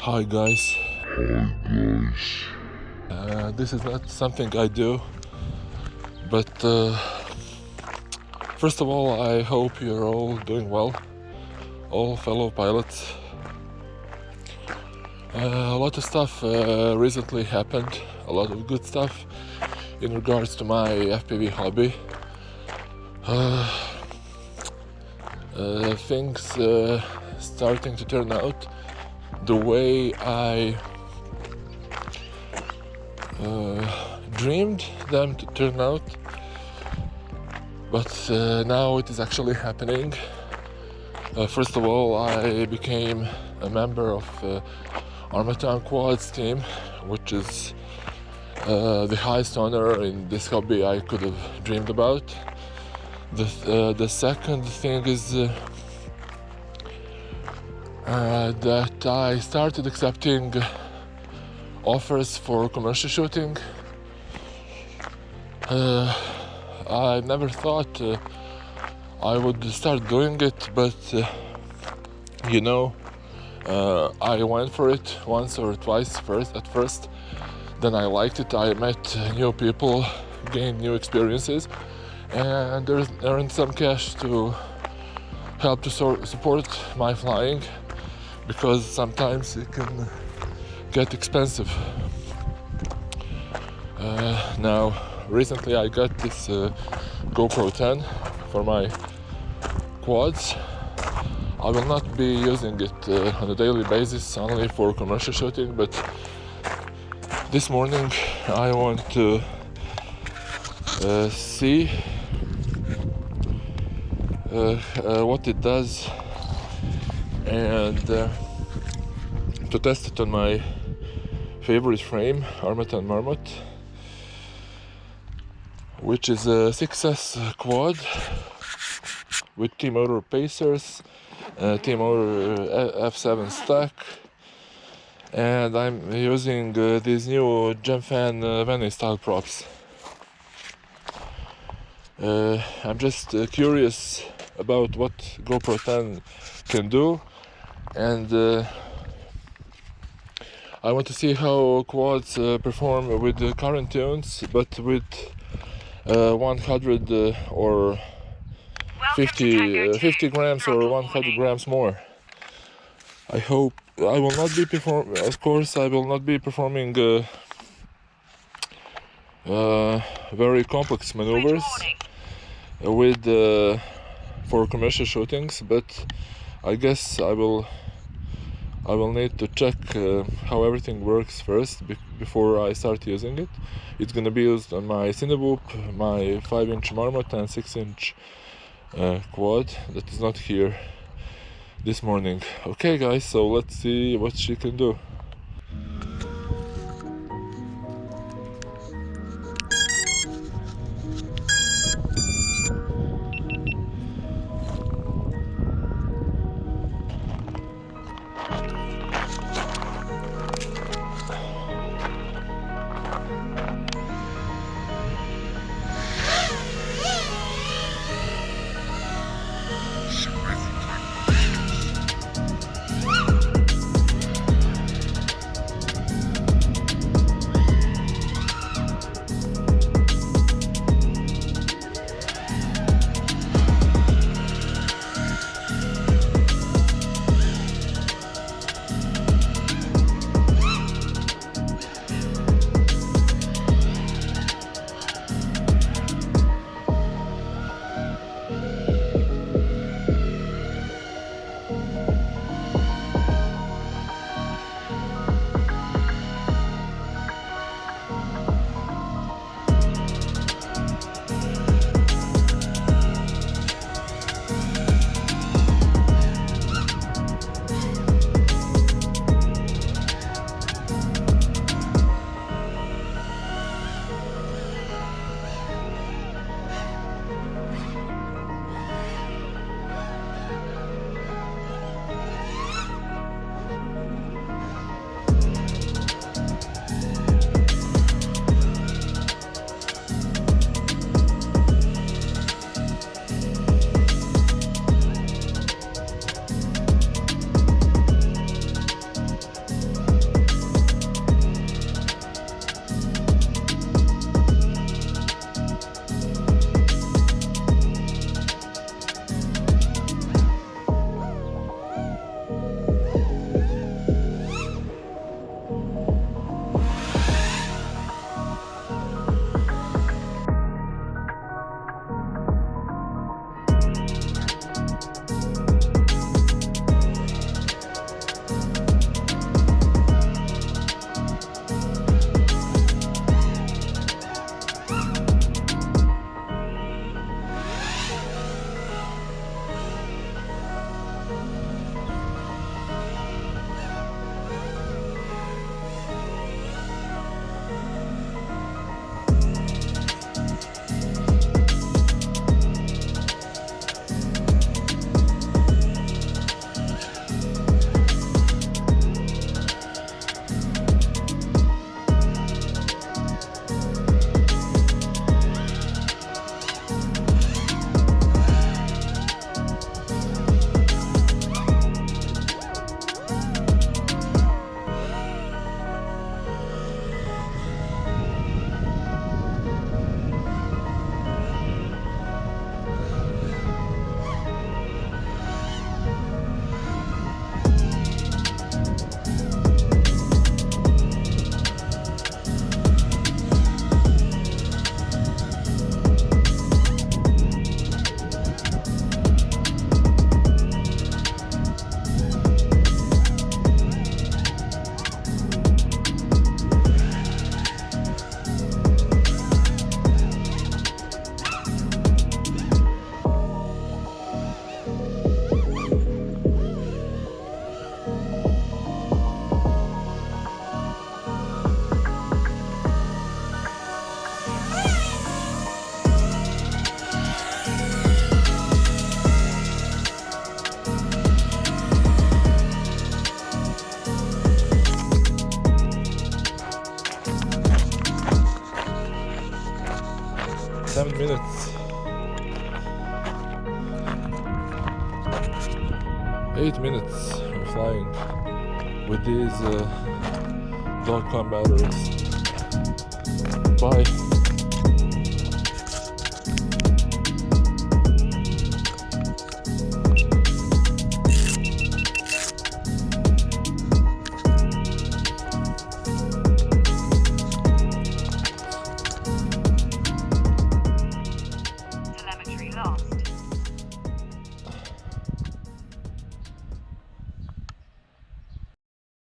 Hi guys. This is not something I do, but first of all, I hope you're all doing well, all fellow pilots. A lot of stuff recently happened, a lot of good stuff in regards to my FPV hobby. Things starting to turn out the way I dreamed them to turn out, but now it is actually happening. First of all, I became a member of armattan quads team, which is the highest honor in this hobby I could have dreamed about. The second thing is that I started accepting offers for commercial shooting. I never thought I would start doing it, but I went for it once or twice at first. Then I liked it. I met new people, gained new experiences, and earned some cash to help to support my flying, because sometimes it can get expensive. Now, recently I got this GoPro 10 for my quads. I will not be using it on a daily basis, only for commercial shooting, but this morning I want to see what it does, and to test it on my favorite frame, armattan marmotte, which is a 6S quad with T-motor pacers, T-motor F7 stack, and I'm using these new gemfan vannystyle props. I'm just curious about what GoPro 10 can do, and I want to see how quads perform with the current tunes, but with 100 or 50 grams or 100 grams more. I hope I will not be of course I will not be performing very complex maneuvers with for commercial shootings, but I guess I will need to check how everything works first before I start using it. It's gonna be used on my Cineboop, my 5-inch marmotte and 6-inch quad that is not here this morning. Okay guys, so let's see what she can do. 8 minutes of flying with these dogcom batteries. Bye.